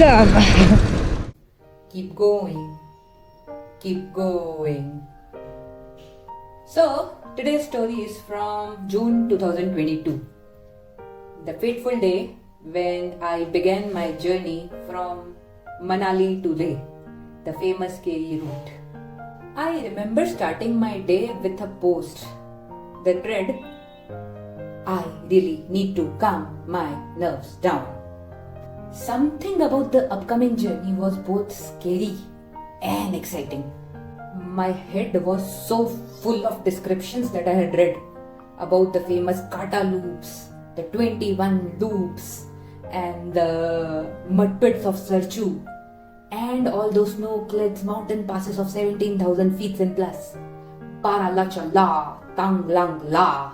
awesome. Keep going. Keep going. So, today's story is from June 2022. The fateful day when I began my journey from Manali to Leh, the famous scary route. I remember starting my day with a post that read, I really need to calm my nerves down. Something about the upcoming journey was both scary and exciting. My head was so full of descriptions that I had read about the famous Kata loops, the 21 loops, and the mud pits of Sarchu, and all those snow-clad mountain passes of 17,000 feet and plus. Para lacha la, tang lang la.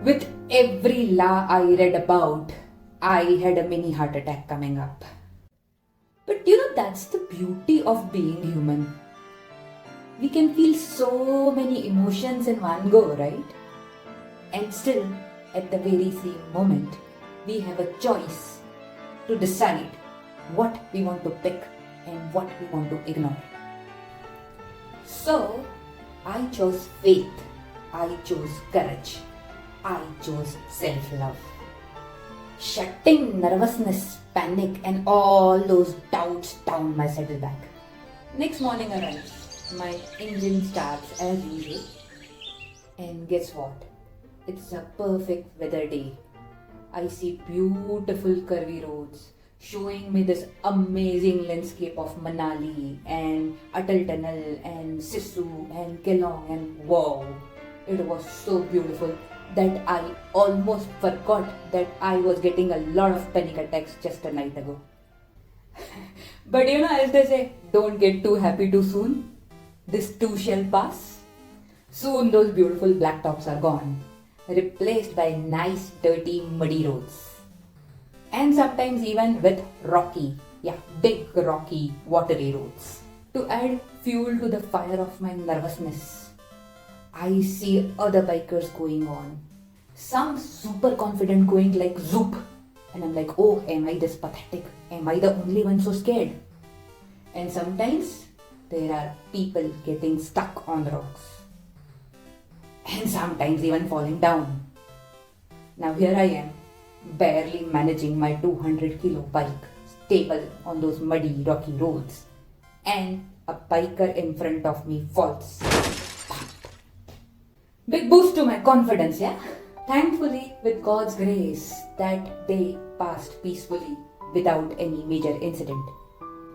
With every la I read about, I had a mini heart attack coming up. But that's the beauty of being human. We can feel so many emotions in one go, right? And still, at the very same moment, we have a choice to decide what we want to pick and what we want to ignore. So, I chose faith, I chose courage, I chose self-love. Shutting nervousness, panic and all those doubts down my saddlebag. Next morning arrives, my engine starts as usual. And guess what? It's a perfect weather day. I see beautiful curvy roads showing me this amazing landscape of Manali and Atal Tunnel and Sisu and Kelong, and wow, it was so beautiful that I almost forgot that I was getting a lot of panic attacks just a night ago. But as they say, don't get too happy too soon. This too shall pass. Soon those beautiful black tops are gone, replaced by nice dirty muddy roads. And sometimes even with big rocky watery roads. To add fuel to the fire of my nervousness, I see other bikers going on. Some super confident going like zoop. And I'm like, oh, am I this pathetic? Am I the only one so scared? And sometimes there are people getting stuck on the rocks. And sometimes even falling down. Now here I am, barely managing my 200 kilo bike, stable on those muddy, rocky roads. And a biker in front of me falls. Big boost to my confidence, yeah? Thankfully, with God's grace, that day passed peacefully without any major incident.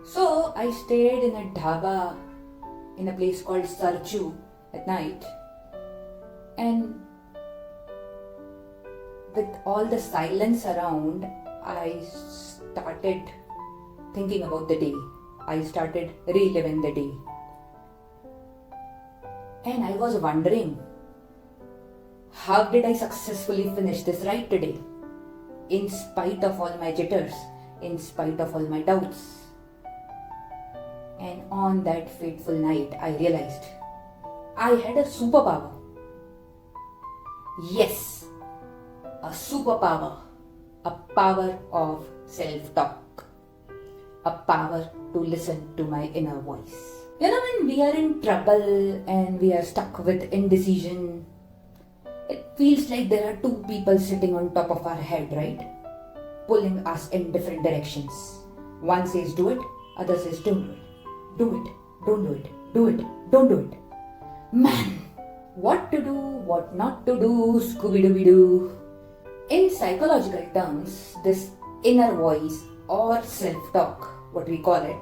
So, I stayed in a dhaba in a place called Sarchu at night. And with all the silence around, I started thinking about the day. I started reliving the day. And I was wondering, how did I successfully finish this ride today? In spite of all my jitters, in spite of all my doubts. And on that fateful night, I realized I had a superpower. Yes, a superpower. A power of self-talk. A power to listen to my inner voice. When we are in trouble and we are stuck with indecision, it feels like there are two people sitting on top of our head, right? Pulling us in different directions. One says do it, other says don't do it. Do it, don't do it, do it, don't do it. Man, what to do, what not to do, Scooby-Dooby-Doo. In psychological terms, this inner voice or self-talk, what we call it,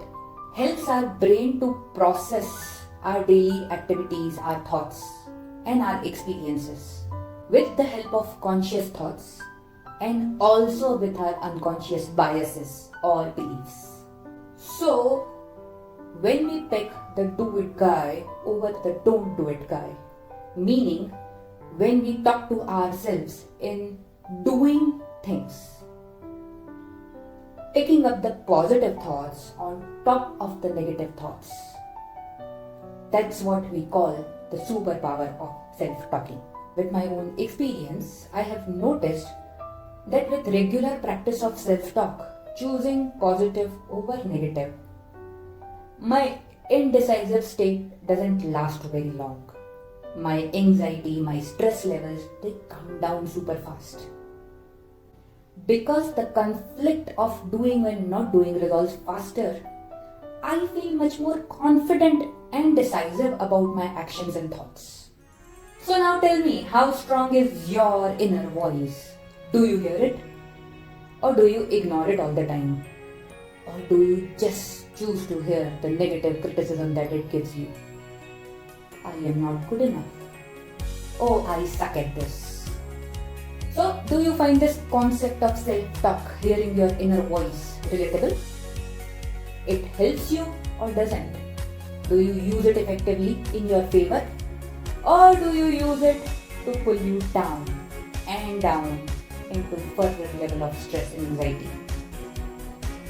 helps our brain to process our daily activities, our thoughts, and our experiences with the help of conscious thoughts and also with our unconscious biases or beliefs. So, when we pick the do it guy over the don't do it guy, meaning when we talk to ourselves in doing things, picking up the positive thoughts on top of the negative thoughts, that's what we call the superpower of self-talking. With my own experience, I have noticed that with regular practice of self-talk, choosing positive over negative. My indecisive state doesn't last very long. My anxiety, my stress levels, they come down super fast. Because the conflict of doing and not doing resolves faster, I feel much more confident and decisive about my actions and thoughts. So now tell me, how strong is your inner voice? Do you hear it? Or do you ignore it all the time? Or do you just choose to hear the negative criticism that it gives you? I am not good enough. Oh, I suck at this. So, do you find this concept of self-talk, hearing your inner voice, relatable? It helps you or doesn't? Do you use it effectively in your favor? Or do you use it to pull you down and down into further level of stress and anxiety?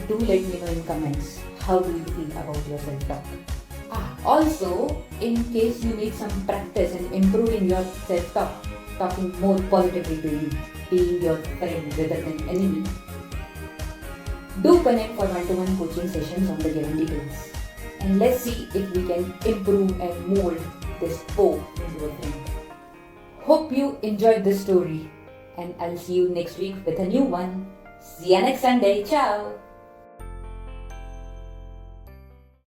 Do let me know in comments, how do you feel about your self-talk? Also, in case you need some practice in improving your self-talk, talking more positively to you, being your friend rather than enemy, do connect for one-to-one coaching sessions on the given details. And let's see if we can improve and mold this foe into a friend. Hope you enjoyed this story, and I'll see you next week with a new one. See ya next Sunday. Ciao!